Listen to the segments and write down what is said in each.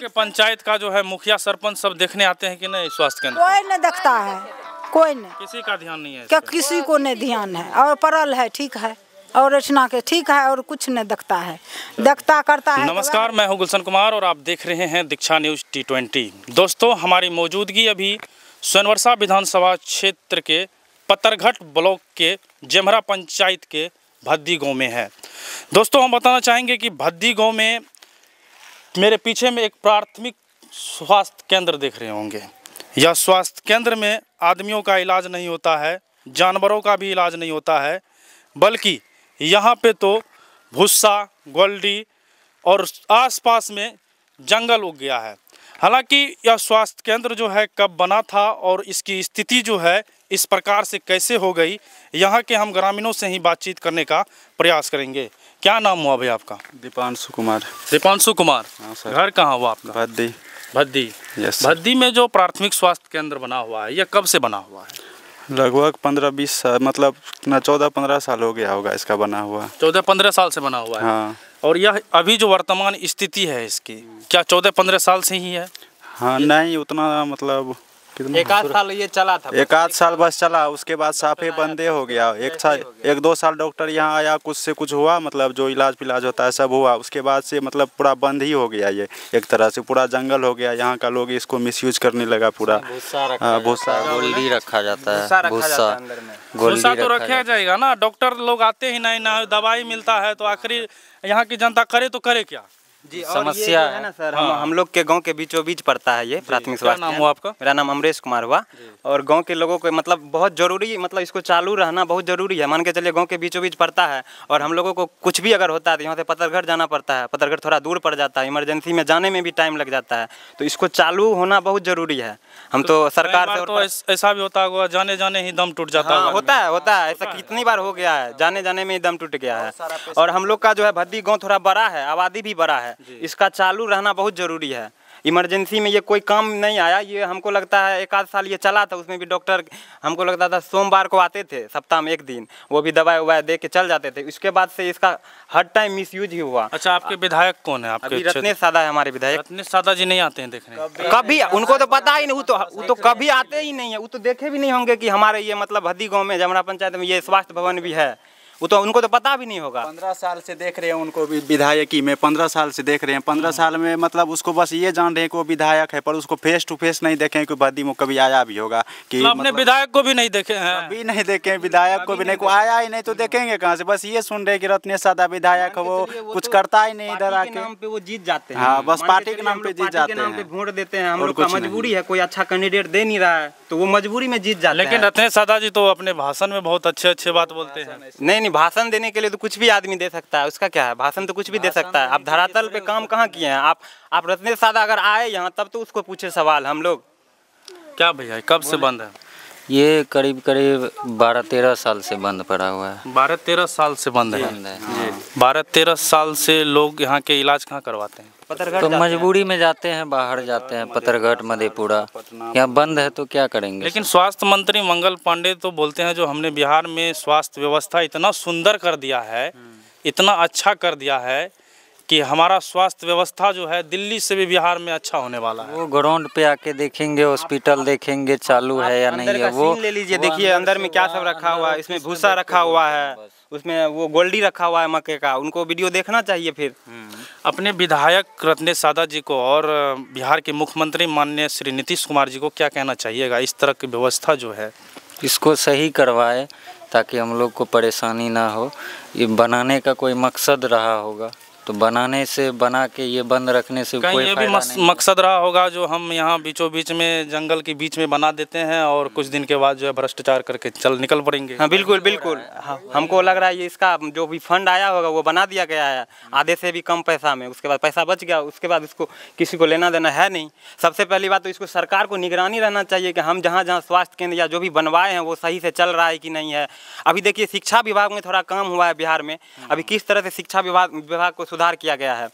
पंचायत का जो है मुखिया सरपंच सब देखने आते हैं कि नहीं स्वास्थ्य केंद्र? कोई नहीं देखता है, कोई नहीं, किसी का ध्यान नहीं है क्या किसी को नहीं ध्यान है। और परल है ठीक है, और रचना के ठीक है, और कुछ नहीं देखता है, देखता करता है। नमस्कार, मैं हूं गुलशन कुमार और आप देख रहे हैं दीक्षा न्यूज़ T20। दोस्तों, हमारी मौजूदगी अभी सोनवर्षा विधानसभा क्षेत्र के पतरघट ब्लॉक के जेमरा पंचायत के भद्दी गांव में है। दोस्तों, हम बताना चाहेंगे कि भद्दी गांव में मेरे पीछे में एक प्राथमिक स्वास्थ्य केंद्र देख रहे होंगे। यह स्वास्थ्य केंद्र में आदमियों का इलाज नहीं होता है, जानवरों का भी इलाज नहीं होता है, बल्कि यहाँ पे तो भूसा, गोल्डी और आसपास में जंगल उग गया है। हालांकि यह स्वास्थ्य केंद्र जो है कब बना था और इसकी स्थिति जो है इस प्रकार से कैसे हो गई, यहाँ के हम ग्रामीणों से ही बातचीत करने का प्रयास करेंगे। क्या नाम हुआ भाई आपका? दीपांशु कुमार। दीपांशु कुमार। हाँ सर। घर कहाँ हुआ आपका? भद्दी। भद्दी। यस। भद्दी में जो प्राथमिक स्वास्थ्य केंद्र बना हुआ है, यह कब से बना हुआ है? लगभग 15-20 साल, मतलब 14-15 साल हो गया होगा इसका बना हुआ। 14-15 साल से बना हुआ है। हाँ। और यह अभी जो वर्तमान स्थिति है इसकी, क्या 14-15 साल से ही है? हाँ नहीं उतना, मतलब एक आध साल ये चला था, एक आध साल बस चला, उसके बाद साफे बंदे हो गया। एक दो साल डॉक्टर यहाँ आया, कुछ से कुछ हुआ, मतलब जो इलाज पिलाज होता है सब हुआ। उसके बाद से मतलब पूरा बंद ही हो गया ये, एक तरह से पूरा जंगल हो गया। यहाँ का लोग इसको मिसयूज करने लगा पूरा। भूसा गोल्डी रखा जाता है, भूसा तो रखा जाएगा ना, डॉक्टर लोग आते ही नहीं ना, दवाई मिलता है तो आखिर यहाँ की जनता करे तो करे क्या जी। समस्या है ना सर, हम लोग के गांव के बीचों बीच पड़ता है ये प्राथमिक स्वास्थ्य। नाम हुआ आपका? मेरा नाम अमरेश कुमार हुआ। और गांव के लोगों को मतलब बहुत जरूरी, मतलब इसको चालू रहना बहुत जरूरी है। मान के चलिए गांव के बीचों बीच पड़ता है और हम लोगों को कुछ भी अगर होता है तो यहाँ से पतरघट जाना पड़ता है। पतरघट थोड़ा दूर पड़ जाता है, इमरजेंसी में जाने में भी टाइम लग जाता है, तो इसको चालू होना बहुत जरूरी है। हम तो सरकार से तो ऐसा भी होता होगा, जाने जाने ही दम टूट जाता है। होता है ऐसा कितनी बार हो गया है, जाने जाने में ही दम टूट गया है। और हम लोग का जो है भद्दी गाँव थोड़ा बड़ा है, आबादी भी बड़ा है, इसका चालू रहना बहुत जरूरी है। इमरजेंसी में ये कोई काम नहीं आया, ये हमको लगता है एक आध साल ये चला था, उसमें भी डॉक्टर हमको लगता था सोमवार को आते थे, सप्ताह में एक दिन, वो भी दवाई ववाई दे के चल जाते थे। उसके बाद से इसका हर टाइम मिसयूज ही हुआ। अच्छा, आपके विधायक कौन है? आपके रत्नेश सादा है हमारे विधायक। रत्नेश सादा जी नहीं आते हैं देखने? कभी उनको तो पता ही नहीं, वो तो कभी आते ही नहीं है। वो तो देखे भी नहीं होंगे कि हमारे ये मतलब भद्दी गाँव में जेमरा पंचायत में ये स्वास्थ्य भवन भी है, वो तो उनको तो पता भी नहीं होगा। 15 साल से देख रहे हैं उनको भी, विधायकी में 15 साल से देख रहे हैं। 15 साल में मतलब उसको बस ये जान रहे हैं कि वो विधायक है, पर उसको फेस टू फेस नहीं देखें कि भद्दी में कभी आया भी होगा कि अपने विधायक को भी नहीं देखे हैं? कभी नहीं देखे विधायक को भी, नहीं कोई आया ही नहीं तो देखेंगे कहाँ से। बस ये सुन रहे कि रत्नेश सादा विधायक है, वो कुछ करता ही नहीं इधर आके। नाम पे वो जीत जाते हैं। हाँ, बस पार्टी के नाम पे जीत जाते हैं, वोट देते हैं। हम लोग का मजबूरी है, कोई अच्छा कैंडिडेट दे नहीं रहा है तो वो मजबूरी में जीत जाते हैं। लेकिन रत्नेश सादा जी तो अपने भाषण में बहुत अच्छे बात बोलते हैं। नहीं, भाषण देने के लिए तो कुछ भी आदमी दे सकता है, उसका क्या है, भाषण तो कुछ भी दे सकता है। आप धरातल पे काम कहाँ किए हैं आप रत्नेश सादा अगर आए यहाँ तब तो उसको पूछे सवाल हम लोग। क्या भैया, कब से बंद है ये? करीब 12-13 साल से बंद पड़ा हुआ है। 12-13 साल से बंद है। 12-13 साल से लोग यहाँ के इलाज कहाँ करवाते हैं? तो मजबूरी में जाते हैं, बाहर जाते हैं, पतरघट, मधेपुरा। यहाँ बंद है तो क्या करेंगे? लेकिन स्वास्थ्य मंत्री मंगल पांडे तो बोलते हैं जो हमने बिहार में स्वास्थ्य व्यवस्था इतना सुंदर कर दिया है, इतना अच्छा कर दिया है कि हमारा स्वास्थ्य व्यवस्था जो है दिल्ली से भी बिहार में अच्छा होने वाला है। वो ग्राउंड पे आके देखेंगे, हॉस्पिटल देखेंगे चालू है या नहीं है। वो ले लीजिए, देखिए अंदर में क्या सब रखा हुआ है। इसमें भूसा रखा हुआ है, उसमें वो गोल्डी रखा हुआ है मक्के का, उनको वीडियो देखना चाहिए। फिर अपने विधायक रत्नेश सादा जी को और बिहार के मुख्यमंत्री माननीय श्री नीतीश कुमार जी को क्या कहना चाहिएगा? इस तरह की व्यवस्था जो है इसको सही करवाए ताकि हम लोग को परेशानी ना हो। ये बनाने का कोई मकसद रहा होगा तो बनाने से, बना के ये बंद रखने से कोई ये भी मकसद रहा होगा जो हम यहाँ बीचों बीच में जंगल के बीच में बना देते हैं और कुछ दिन के बाद जो है भ्रष्टाचार करके निकल पड़ेंगे। हाँ बिल्कुल बिल्कुल। हमको लग रहा है ये इसका जो भी फंड आया होगा वो बना दिया गया है आधे से भी कम पैसा में। उसके बाद पैसा बच गया, उसके बाद इसको किसी को लेना देना है नहीं। सबसे पहली बात तो इसको सरकार को निगरानी रहना चाहिए कि हम जहाँ जहाँ स्वास्थ्य केंद्र या जो भी बनवाए हैं वो सही से चल रहा है कि नहीं है। अभी देखिए शिक्षा विभाग में थोड़ा काम हुआ है बिहार में। अभी किस तरह से शिक्षा विभाग को सुधार किया गया है,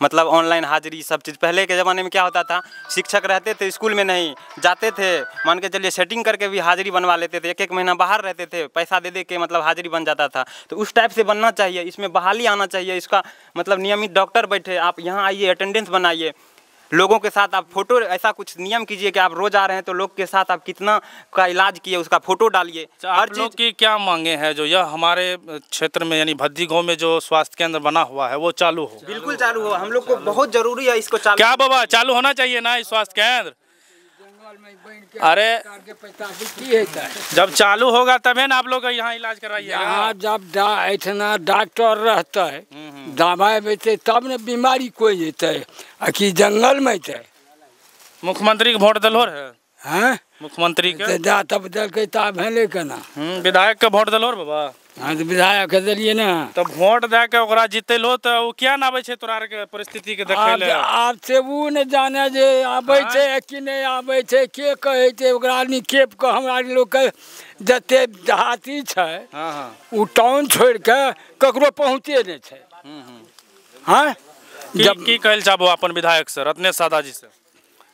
मतलब ऑनलाइन हाजिरी सब चीज़। पहले के ज़माने में क्या होता था, शिक्षक रहते थे स्कूल में नहीं जाते थे, मान के चलिए सेटिंग करके भी हाजिरी बनवा लेते थे, एक महीना बाहर रहते थे, पैसा दे के मतलब हाजिरी बन जाता था। तो उस टाइप से बनना चाहिए, इसमें बहाली आना चाहिए। इसका मतलब नियमित डॉक्टर बैठे, आप यहाँ आइए अटेंडेंस बनाइए। लोगों के साथ आप फोटो, ऐसा कुछ नियम कीजिए कि आप रोज आ रहे हैं तो लोग के साथ आप कितना का इलाज किए उसका फोटो डालिए। हर लोग की क्या मांगे हैं जो यह हमारे क्षेत्र में यानी भद्दी गांव में जो स्वास्थ्य केंद्र बना हुआ है वो चालू हो? बिल्कुल चालू हो, हम लोग को बहुत जरूरी है इसको चालू। क्या बाबा चालू होना चाहिए ना स्वास्थ्य केंद्र? अरे जब चालू होगा तभी ना आप लोग यहाँ इलाज कराइएगा। यहाँ जब इतना डॉक्टर रहता है, दवाई बेचे तब न बीमारी कोई जेते कि जंगल में थे। मुख्यमंत्री के वोट दलोर है? हैं मुख्यमंत्री के जा तब दल के ताब है लेकिन विधायक के वोट दलोर बाबा? हाँ तो विधायक के दिलिए ना, तब वोट दे के ओकरा जीतेलो तो वो क्या ना आवे छे तोरा के परिस्थिति के देखे ले? आप से वो न जाने जे आवे छे कि नहीं आवे छे, के कहे छे ओकरा निकेप के हमरा लोग के जते देहाती छे। हां हां उ टाउन छोड़ के ककरो पहुँचे नहीं छे। हाँ की कहल चाहबो अपन विधायक से, रत्नेश सादा जी से?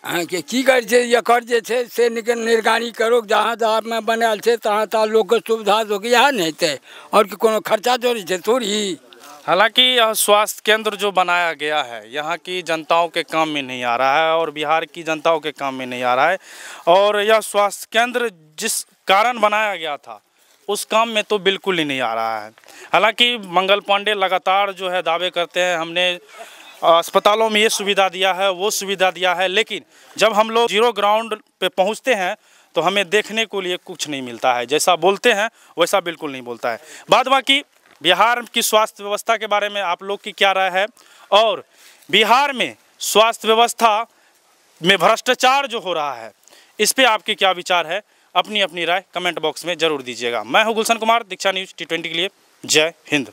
हाँ के की कर छे एकर जे छे से निगरानी करो, जहाँ जहाँ में बनाल छे तहाँ तहाँ लोग के सुविधा हो गया नहीं थे और कि कोनो खर्चा जोड़ी छे थोड़ी। हालांकि यह स्वास्थ्य केंद्र जो बनाया गया है यहाँ की जनताओं के काम में नहीं आ रहा है और बिहार की जनताओं के काम में नहीं आ रहा है, और यह स्वास्थ्य केंद्र जिस कारण बनाया गया था उस काम में तो बिल्कुल ही नहीं आ रहा है। हालांकि मंगल पांडे लगातार जो है दावे करते हैं हमने अस्पतालों में ये सुविधा दिया है वो सुविधा दिया है, लेकिन जब हम लोग जीरो ग्राउंड पे पहुंचते हैं तो हमें देखने को लिए कुछ नहीं मिलता है। जैसा बोलते हैं वैसा बिल्कुल नहीं बोलता है। बाद बाकी बिहार की स्वास्थ्य व्यवस्था के बारे में आप लोग की क्या राय है, और बिहार में स्वास्थ्य व्यवस्था में भ्रष्टाचार जो हो रहा है इस पर आपके क्या विचार है? अपनी अपनी राय कमेंट बॉक्स में ज़रूर दीजिएगा। मैं हूं गुलशन कुमार, दीक्षा न्यूज़ T20 के लिए। जय हिंद।